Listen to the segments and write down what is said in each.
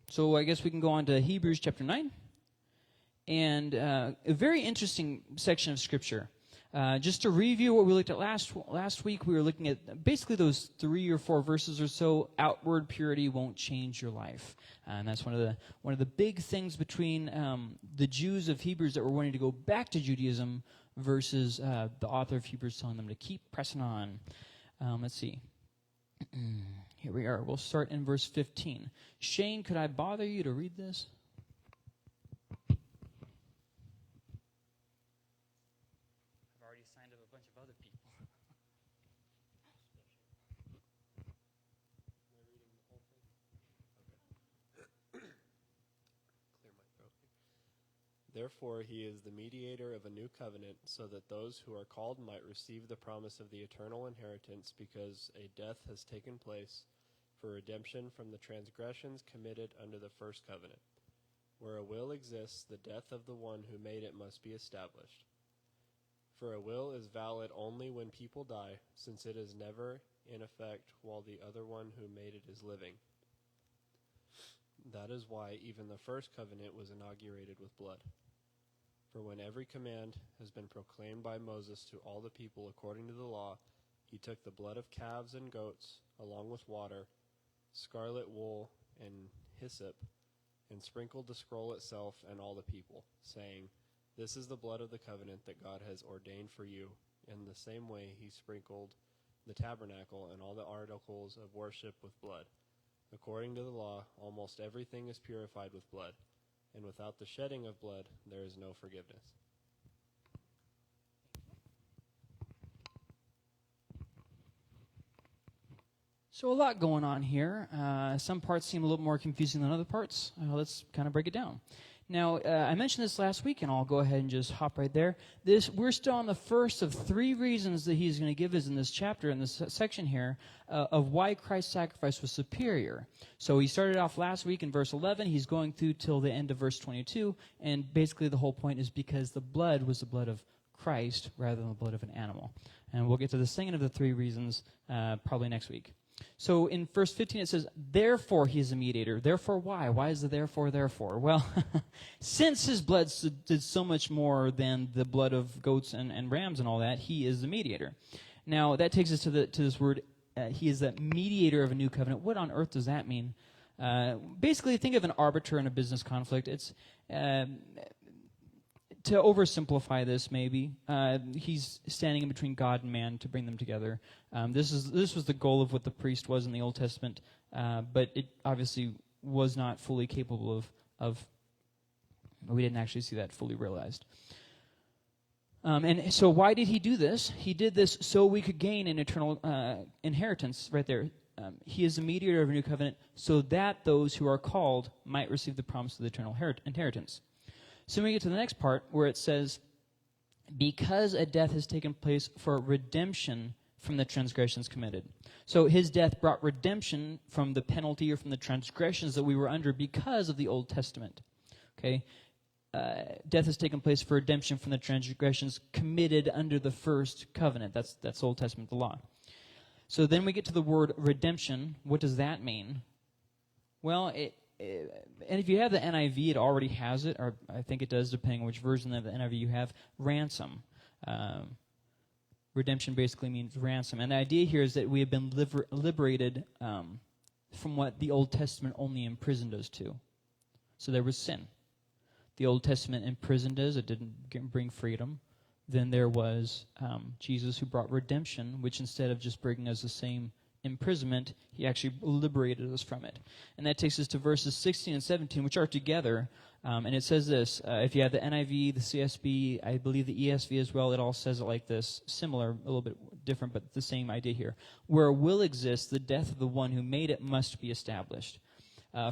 So I guess we can go on to Hebrews chapter 9. And a very interesting section of Scripture. Just to review what we looked at last week, we were looking at basically those 3 or 4 verses or so. Outward purity won't change your life, and that's one of the big things between the Jews of Hebrews that were wanting to go back to Judaism versus the author of Hebrews telling them to keep pressing on. Let's see. Here we are. We'll start in verse 15. Shane, could I bother you to read this? Therefore, he is the mediator of a new covenant, so that those who are called might receive the promise of the eternal inheritance, because a death has taken place for redemption from the transgressions committed under the first covenant. Where a will exists, the death of the one who made it must be established. For a will is valid only when people die, since it is never in effect while the other one who made it is living. That is why even the first covenant was inaugurated with blood. For when every command has been proclaimed by Moses to all the people according to the law, he took the blood of calves and goats, along with water, scarlet wool, and hyssop, and sprinkled the scroll itself and all the people, saying, "This is the blood of the covenant that God has ordained for you." In the same way he sprinkled the tabernacle and all the articles of worship with blood. According to the law, almost everything is purified with blood, and without the shedding of blood, there is no forgiveness. So a lot going on here. Some parts seem a little more confusing than other parts. Let's kind of break it down. Now, I mentioned this last week, and I'll go ahead and just hop right there. We're still on the first of 3 reasons that he's going to give us in this chapter, in this section here, of why Christ's sacrifice was superior. So he started off last week in verse 11. He's going through till the end of verse 22, and basically the whole point is because the blood was the blood of Christ rather than the blood of an animal. And we'll get to the second of the 3 reasons probably next week. So in verse 15 it says, therefore he is a mediator. Therefore why? Why is the therefore? Well, since his blood did so much more than the blood of goats and rams and all that, he is the mediator. Now that takes us to this word, he is the mediator of a new covenant. What on earth does that mean? Basically, think of an arbiter in a business conflict. It's to oversimplify this, maybe, he's standing in between God and man to bring them together. This was the goal of what the priest was in the Old Testament, but it obviously was not fully capable of we didn't actually see that fully realized. And so why did he do this? He did this so we could gain an eternal inheritance right there. He is the mediator of a new covenant so that those who are called might receive the promise of the eternal inheritance. So we get to the next part where it says, because a death has taken place for redemption from the transgressions committed. So his death brought redemption from the penalty or from the transgressions that we were under because of the Old Testament. Okay? Death has taken place for redemption from the transgressions committed under the first covenant. That's Old Testament, the law. So then we get to the word redemption. What does that mean? Well, and if you have the NIV, it already has it, or I think it does, depending on which version of the NIV you have. Ransom. Redemption basically means ransom. And the idea here is that we have been liberated from what the Old Testament only imprisoned us to. So there was sin. The Old Testament imprisoned us. It didn't bring freedom. Then there was Jesus who brought redemption, which instead of just bringing us the same imprisonment, he actually liberated us from it. And that takes us to verses 16 and 17, which are together. And it says this, if you have the NIV, the CSB, I believe the ESV as well, it all says it like this, similar, a little bit different, but the same idea here. Where a will exists, the death of the one who made it must be established.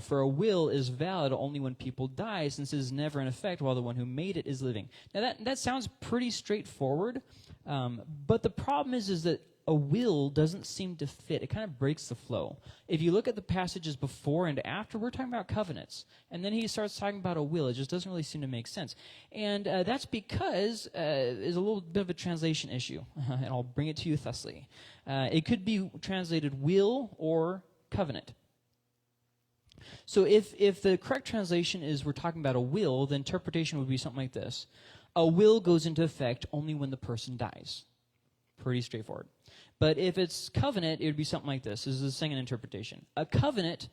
For a will is valid only when people die, since it is never in effect while the one who made it is living. Now that sounds pretty straightforward, but the problem is that a will doesn't seem to fit. It kind of breaks the flow. If you look at the passages before and after, we're talking about covenants. And then he starts talking about a will. It just doesn't really seem to make sense. And that's because there's a little bit of a translation issue. And I'll bring it to you thusly. It could be translated will or covenant. So if the correct translation is we're talking about a will, the interpretation would be something like this. A will goes into effect only when the person dies. Pretty straightforward. But if it's covenant, it would be something like this. This is the second interpretation. A covenant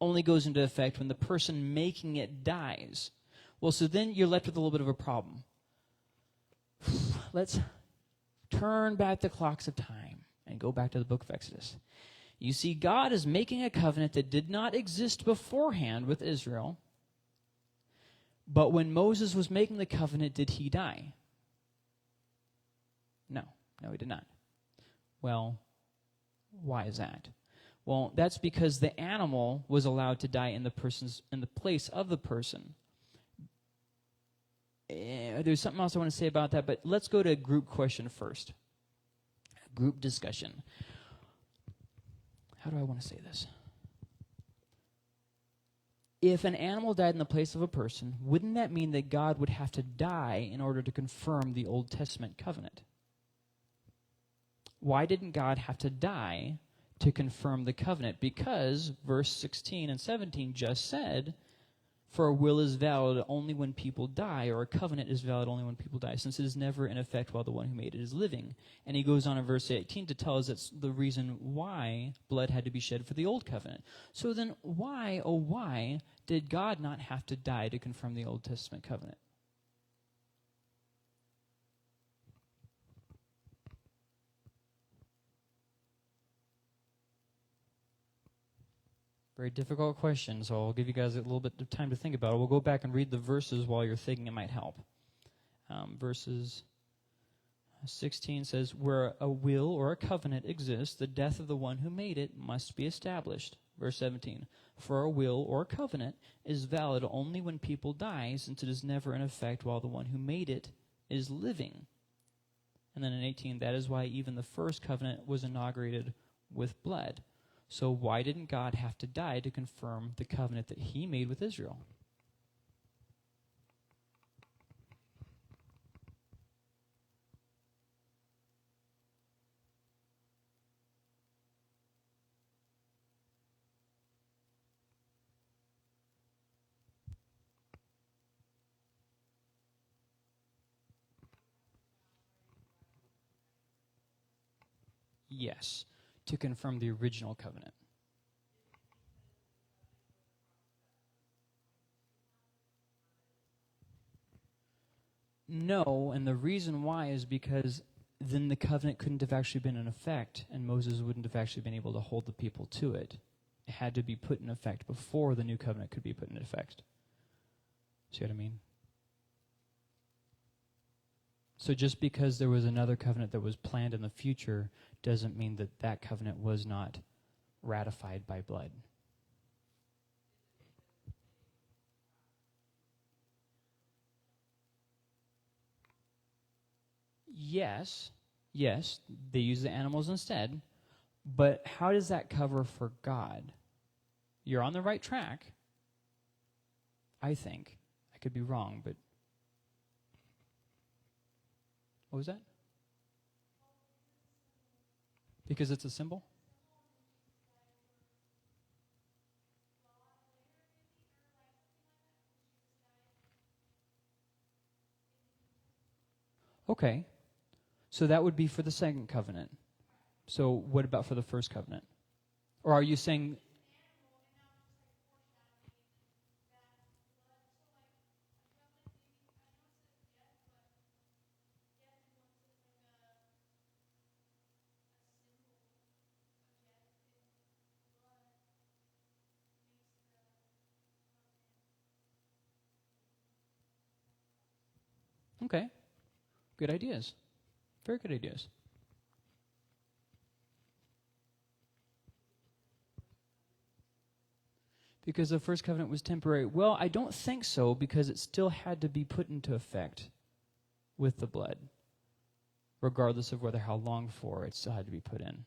only goes into effect when the person making it dies. Well, so then you're left with a little bit of a problem. Let's turn back the clocks of time and go back to the book of Exodus. You see, God is making a covenant that did not exist beforehand with Israel. But when Moses was making the covenant, did he die? No, he did not. Well, why is that? Well, that's because the animal was allowed to die in the place of the person. There's something else I want to say about that, but let's go to a group question first. Group discussion. How do I want to say this? If an animal died in the place of a person, wouldn't that mean that God would have to die in order to confirm the Old Testament covenant? Why didn't God have to die to confirm the covenant? Because verse 16 and 17 just said, for a will is valid only when people die, or a covenant is valid only when people die, since it is never in effect while the one who made it is living. And he goes on in verse 18 to tell us that's the reason why blood had to be shed for the old covenant. So then why, oh why, did God not have to die to confirm the Old Testament covenant? Very difficult question, so I'll give you guys a little bit of time to think about it. We'll go back and read the verses while you're thinking. It might help. Verses 16 says, where a will or a covenant exists, the death of the one who made it must be established. Verse 17, for a will or a covenant is valid only when people die, since it is never in effect while the one who made it is living. And then in 18, that is why even the first covenant was inaugurated with blood. So why didn't God have to die to confirm the covenant that he made with Israel? Yes, to confirm the original covenant. No, and the reason why is because then the covenant couldn't have actually been in effect, and Moses wouldn't have actually been able to hold the people to it. It had to be put in effect before the new covenant could be put in effect. See what I mean? So just because there was another covenant that was planned in the future doesn't mean that that covenant was not ratified by blood. Yes, they use the animals instead, but how does that cover for God? You're on the right track, I think. I could be wrong, but what was that? Because it's a symbol? Okay. So that would be for the second covenant. So what about for the first covenant? Or are you saying... Okay. Good ideas. Very good ideas. Because the first covenant was temporary. Well, I don't think so, because it still had to be put into effect with the blood. Regardless of whether how long for, it still had to be put in.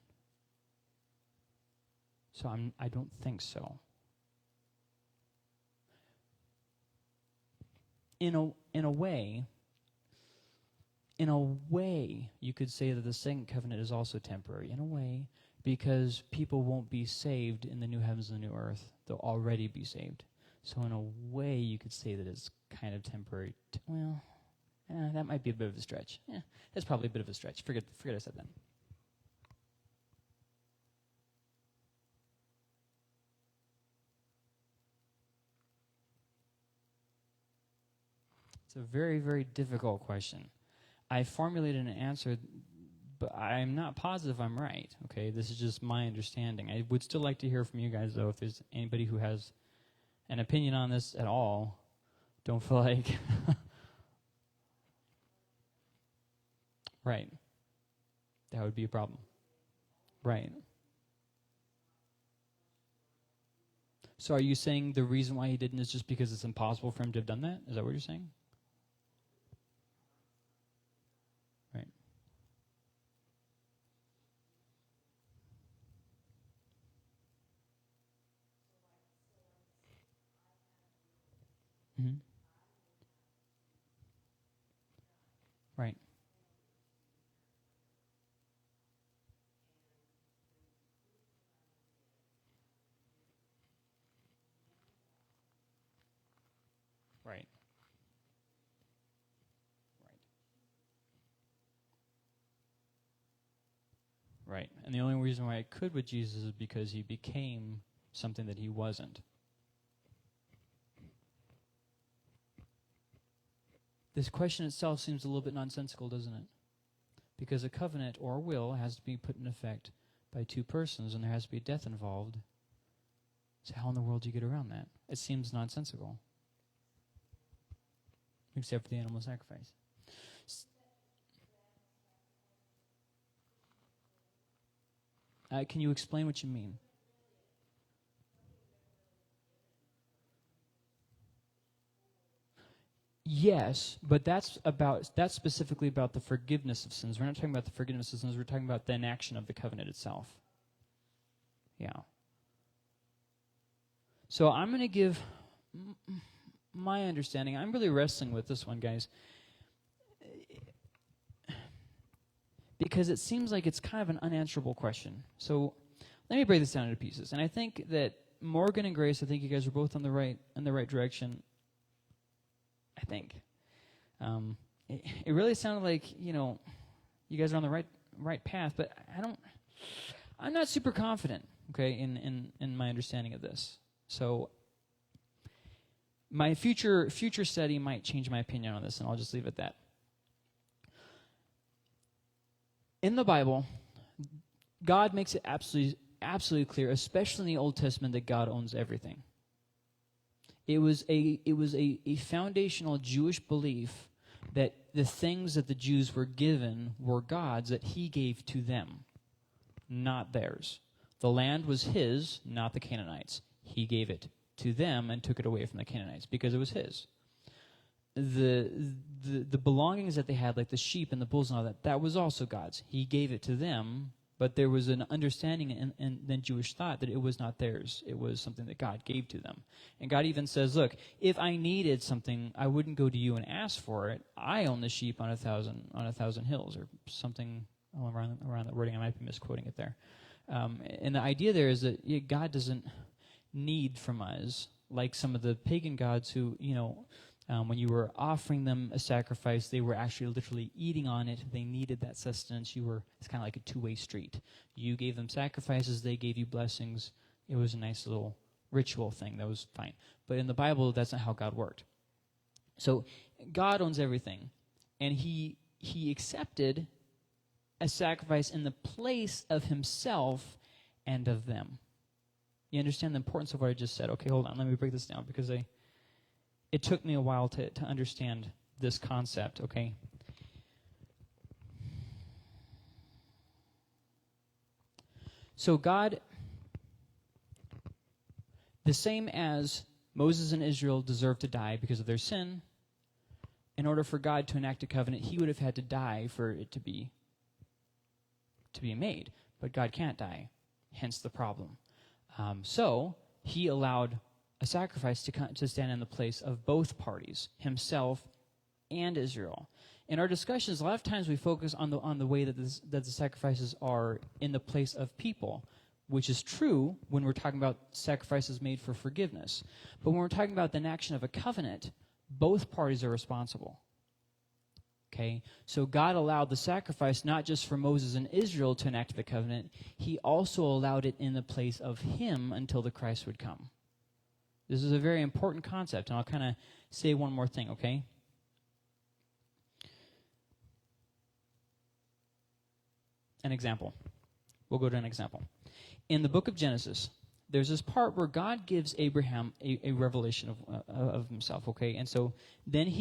So I don't think so. In a way, you could say that the second covenant is also temporary. In a way, because people won't be saved in the new heavens and the new earth. They'll already be saved. So in a way, you could say that it's kind of temporary. That might be a bit of a stretch. Yeah, that's probably a bit of a stretch. Forget I said that. It's a very, very difficult question. I formulated an answer, but I'm not positive I'm right. Okay, this is just my understanding. I would still like to hear from you guys, though, if there's anybody who has an opinion on this at all. Don't feel like... Right. That would be a problem. Right. So are you saying the reason why he didn't is just because it's impossible for him to have done that? Is that what you're saying? Right. Mm-hmm. Right. Right. Right. And the only reason why it could with Jesus is because he became something that he wasn't. This question itself seems a little bit nonsensical, doesn't it? Because a covenant or will has to be put in effect by two persons, and there has to be death involved. So how in the world do you get around that? It seems nonsensical. Except for the animal sacrifice. Can you explain what you mean? Yes, but that's specifically about the forgiveness of sins. We're not talking about the forgiveness of sins. We're talking about the inaction of the covenant itself. Yeah. So I'm going to give my understanding. I'm really wrestling with this one, guys, because it seems like it's kind of an unanswerable question. So let me break this down into pieces. And I think that Morgan and Grace, I think you guys are both in the right direction. I think. It really sounded like, you guys are on the right path, but I'm not super confident, okay, in my understanding of this. So my future study might change my opinion on this, and I'll just leave it at that. In the Bible, God makes it absolutely clear, especially in the Old Testament, that God owns everything. It was a foundational Jewish belief that the things that the Jews were given were God's, that he gave to them, not theirs. The land was his, not the Canaanites. He gave it to them and took it away from the Canaanites because it was his. The belongings that they had, like the sheep and the bulls and all that, that was also God's. He gave it to them, but there was an understanding in the Jewish thought that it was not theirs. It was something that God gave to them. And God even says, look, if I needed something, I wouldn't go to you and ask for it. I own the sheep on a thousand hills, or something around that wording. I might be misquoting it there. And the idea there is that God doesn't need from us, like some of the pagan gods who, when you were offering them a sacrifice, they were actually literally eating on it. They needed that sustenance. It's kind of like a two-way street. You gave them sacrifices, they gave you blessings. It was a nice little ritual thing. That was fine. But in the Bible, that's not how God worked. So God owns everything. And he accepted a sacrifice in the place of himself and of them. You understand the importance of what I just said? Okay, hold on. Let me break this down because it took me a while to understand this concept, okay? So God, the same as Moses and Israel deserved to die because of their sin, in order for God to enact a covenant, he would have had to die for it to be made. But God can't die, hence the problem. So he allowed a sacrifice to stand in the place of both parties, himself and Israel. in our discussions, a lot of times we focus on the way that the sacrifices are in the place of people, which is true when we're talking about sacrifices made for forgiveness. But when we're talking about the enaction of a covenant, both parties are responsible. Okay? So God allowed the sacrifice not just for Moses and Israel to enact the covenant, he also allowed it in the place of him until the Christ would come. This is a very important concept, and I'll kind of say one more thing, okay? An example. We'll go to an example. In the book of Genesis, there's this part where God gives Abraham a revelation of himself, okay? And so then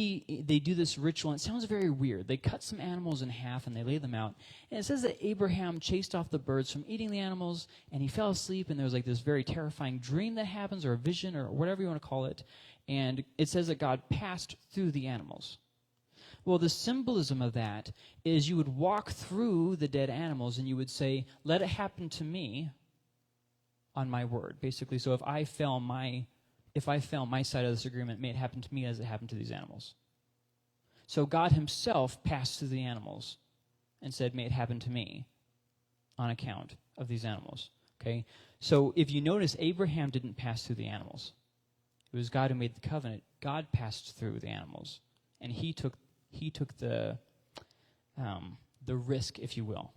they do this ritual, and it sounds very weird. They cut some animals in half, and they lay them out. And it says that Abraham chased off the birds from eating the animals, and he fell asleep, and there was like this very terrifying dream that happens, or a vision, or whatever you want to call it. And it says that God passed through the animals. Well, the symbolism of that is you would walk through the dead animals, and you would say, let it happen to me on my word, basically. So if I fail my side of this agreement, may it happen to me as it happened to these animals. So God himself passed through the animals and said, may it happen to me on account of these animals. Okay? So if you notice, Abraham didn't pass through the animals. It was God who made the covenant. God passed through the animals, and he took the risk, if you will.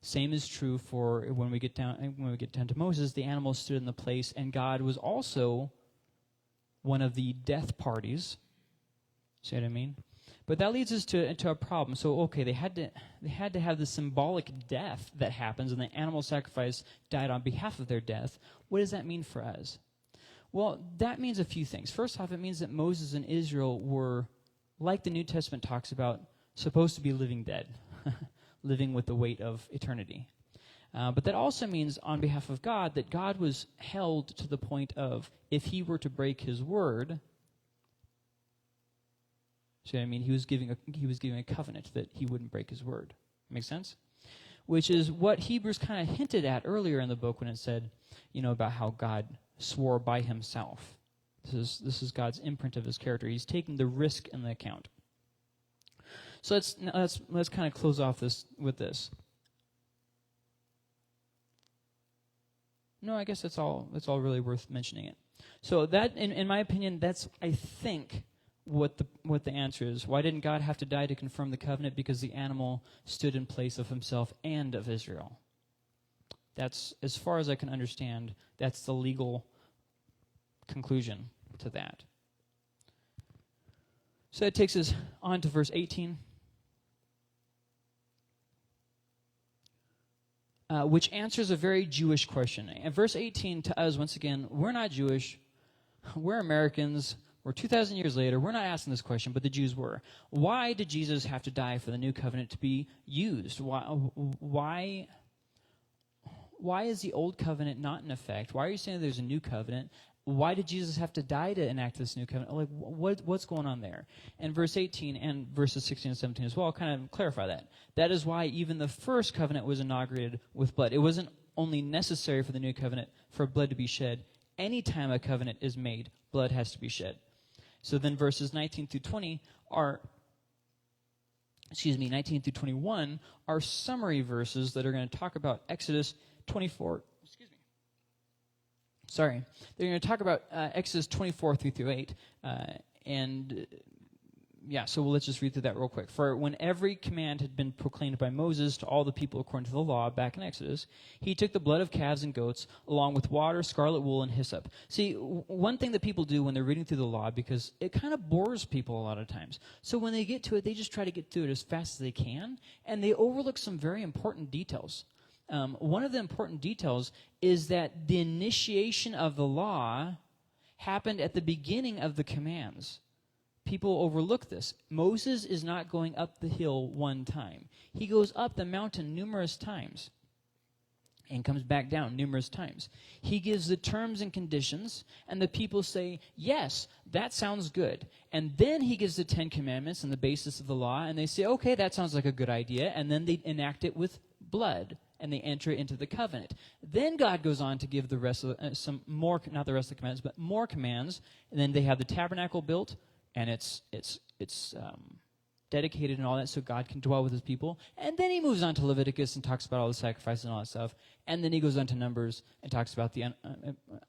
Same is true for when we get down to Moses. The animals stood in the place, and God was also one of the death parties. See what I mean? But that leads us to a problem. So okay, they had to have the symbolic death that happens, and the animal sacrifice died on behalf of their death. What does that mean for us? Well, that means a few things. First off, it means that Moses and Israel were, like the New Testament talks about, supposed to be living dead, living with the weight of eternity. But that also means, on behalf of God, that God was held to the point of, if he were to break his word, see what I mean? He was giving a covenant that he wouldn't break his word. Make sense? Which is what Hebrews kind of hinted at earlier in the book when it said, about how God swore by himself. This is God's imprint of his character. He's taking the risk in the account. So let's kind of close off this with this. No, I guess that's all really worth mentioning it. So that, in my opinion, that's, I think, what the answer is. Why didn't God have to die to confirm the covenant? Because the animal stood in place of himself and of Israel. That's, as far as I can understand, that's the legal conclusion to that. So that takes us on to verse 18, which answers a very Jewish question. And verse 18 to us, once again, we're not Jewish, we're Americans, we're 2,000 years later, we're not asking this question, but the Jews were. Why did Jesus have to die for the new covenant to be used? Why is the old covenant not in effect? Why are you saying there's a new covenant? Why did Jesus have to die to enact this new covenant? Like, what's going on there? And verse 18 and verses 16 and 17 as well kind of clarify that. That is why even the first covenant was inaugurated with blood. It wasn't only necessary for the new covenant for blood to be shed. Anytime a covenant is made, blood has to be shed. So then verses 19 through 19 through 21 are summary verses that are going to talk about Exodus 24. They're going to talk about Exodus 24 through 8. So let's just read through that real quick. For when every command had been proclaimed by Moses to all the people according to the law back in Exodus, he took the blood of calves and goats along with water, scarlet wool, and hyssop. See, one thing that people do when they're reading through the law, because it kind of bores people a lot of times. So when they get to it, they just try to get through it as fast as they can, and they overlook some very important details. One of the important details is that the initiation of the law happened at the beginning of the commands. People overlook this. Moses is not going up the hill one time. He goes up the mountain numerous times and comes back down numerous times. He gives the terms and conditions, and the people say, yes, that sounds good. And then he gives the 10 Commandments and the basis of the law, and they say, okay, that sounds like a good idea, and then they enact it with blood, and they enter into the covenant. Then God goes on to give the rest of some more, not the rest of the commands, but more commands, and then they have the tabernacle built, and it's dedicated and all that so God can dwell with his people. And then he moves on to Leviticus and talks about all the sacrifices and all that stuff. And then he goes on to Numbers and talks about the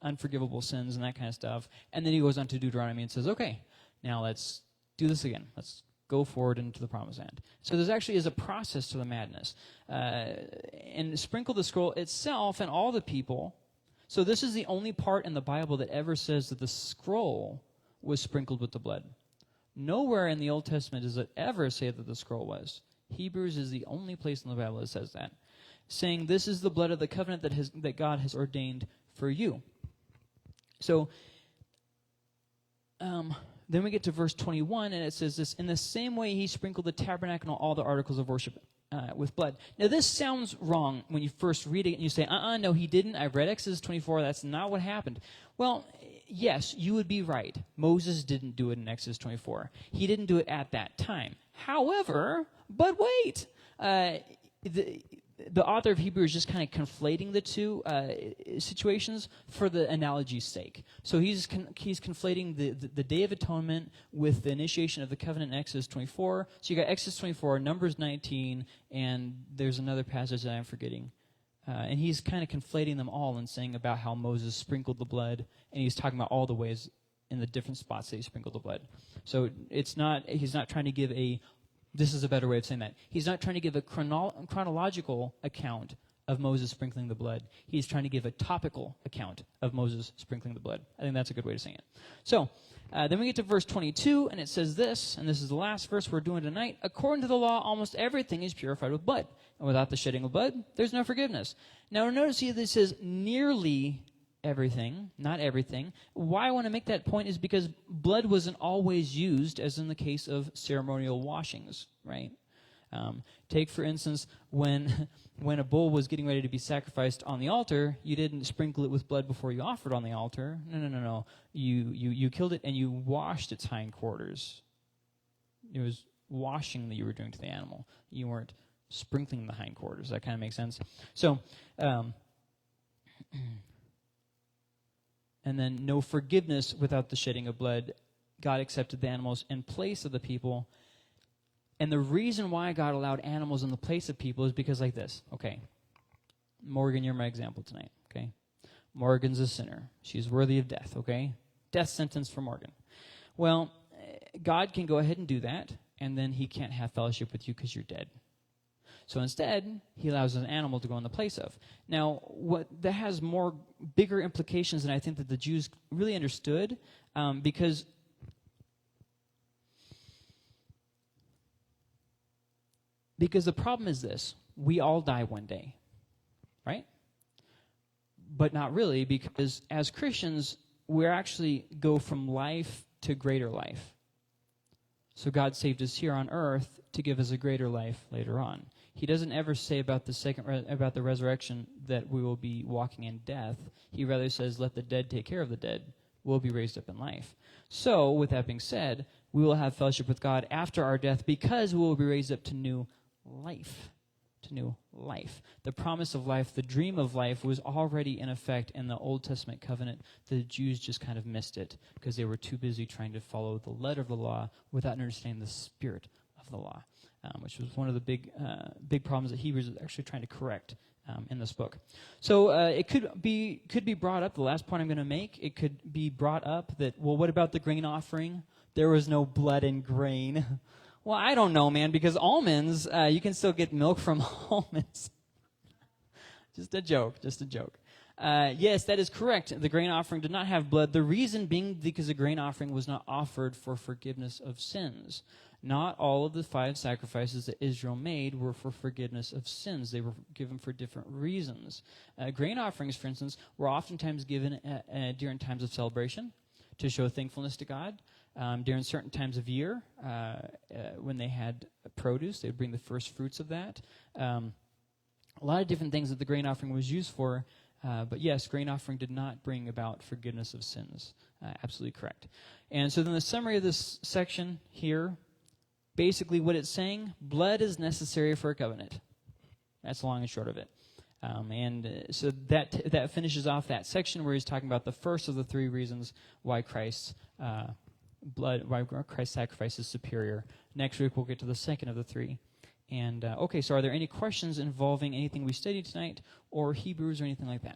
unforgivable sins and that kind of stuff. And then he goes on to Deuteronomy and says, okay, now let's do this again. Let's go forward into the promised land. So there actually is a process to the madness. And sprinkle the scroll itself and all the people. So this is the only part in the Bible that ever says that the scroll was sprinkled with the blood. Nowhere in the Old Testament does it ever say that the scroll was. Hebrews is the only place in the Bible that says that, saying this is the blood of the covenant that God has ordained for you. So then we get to verse 21, and it says this, in the same way he sprinkled the tabernacle and all the articles of worship with blood. Now this sounds wrong when you first read it and you say, no, he didn't. I read Exodus 24. That's not what happened. Well, yes, you would be right. Moses didn't do it in Exodus 24. He didn't do it at that time. However, but wait, the author of Hebrews is just kind of conflating the two situations for the analogy's sake. So he's conflating the Day of Atonement with the initiation of the covenant in Exodus 24. So you got Exodus 24, Numbers 19, and there's another passage that I'm forgetting. And he's kind of conflating them all and saying about how Moses sprinkled the blood, and he's talking about all the ways in the different spots that he sprinkled the blood. So he's not trying to give this is a better way of saying that. He's not trying to give a chronological account of Moses sprinkling the blood. He's trying to give a topical account of Moses sprinkling the blood. I think that's a good way to say it. So then we get to verse 22, and it says this, and this is the last verse we're doing tonight. According to the law, almost everything is purified with blood. And without the shedding of blood, there's no forgiveness. Now notice here that it says nearly everything, not everything. Why I want to make that point is because blood wasn't always used, as in the case of ceremonial washings, right? Take, for instance, when a bull was getting ready to be sacrificed on the altar, you didn't sprinkle it with blood before you offered on the altar. No. You killed it and you washed its hindquarters. It was washing that you were doing to the animal. You weren't sprinkling the hindquarters. That kind of makes sense. So, and then no forgiveness without the shedding of blood. God accepted the animals in place of the people. And the reason why God allowed animals in the place of people is because like this. Okay, Morgan, you're my example tonight, okay? Morgan's a sinner. She's worthy of death, okay? Death sentence for Morgan. Well, God can go ahead and do that, and then he can't have fellowship with you because you're dead. So instead, he allows an animal to go in the place of. Now, that has bigger implications than I think that the Jews really understood, because the problem is this. We all die one day, right? But not really, because as Christians, we actually go from life to greater life. So God saved us here on earth to give us a greater life later on. He doesn't ever say about the resurrection that we will be walking in death. He rather says, let the dead take care of the dead. We'll be raised up in life. So, with that being said, we will have fellowship with God after our death because we will be raised up to new life. To new life. The promise of life, the dream of life was already in effect in the Old Testament covenant. The Jews just kind of missed it because they were too busy trying to follow the letter of the law without understanding the spirit of the law. Which was one of the big problems that Hebrews is actually trying to correct in this book. So it could be brought up, the last point I'm going to make, it could be brought up that, well, what about the grain offering? There was no blood in grain. Well, I don't know, man, because almonds, you can still get milk from almonds. Just a joke. Yes, that is correct. The grain offering did not have blood. The reason being because the grain offering was not offered for forgiveness of sins. Not all of the 5 sacrifices that Israel made were for forgiveness of sins. They were given for different reasons. Grain offerings, for instance, were oftentimes given during times of celebration to show thankfulness to God. During certain times of year, when they had produce, they would bring the first fruits of that. A lot of different things that the grain offering was used for. But yes, grain offering did not bring about forgiveness of sins. Absolutely correct. And so then the summary of this section here, basically what it's saying, blood is necessary for a covenant. That's the long and short of it. So that finishes off that section where he's talking about the first of the 3 reasons why Christ why Christ's sacrifice is superior. Next week we'll get to the second of the three. And okay, so are there any questions involving anything we studied tonight, or Hebrews, or anything like that?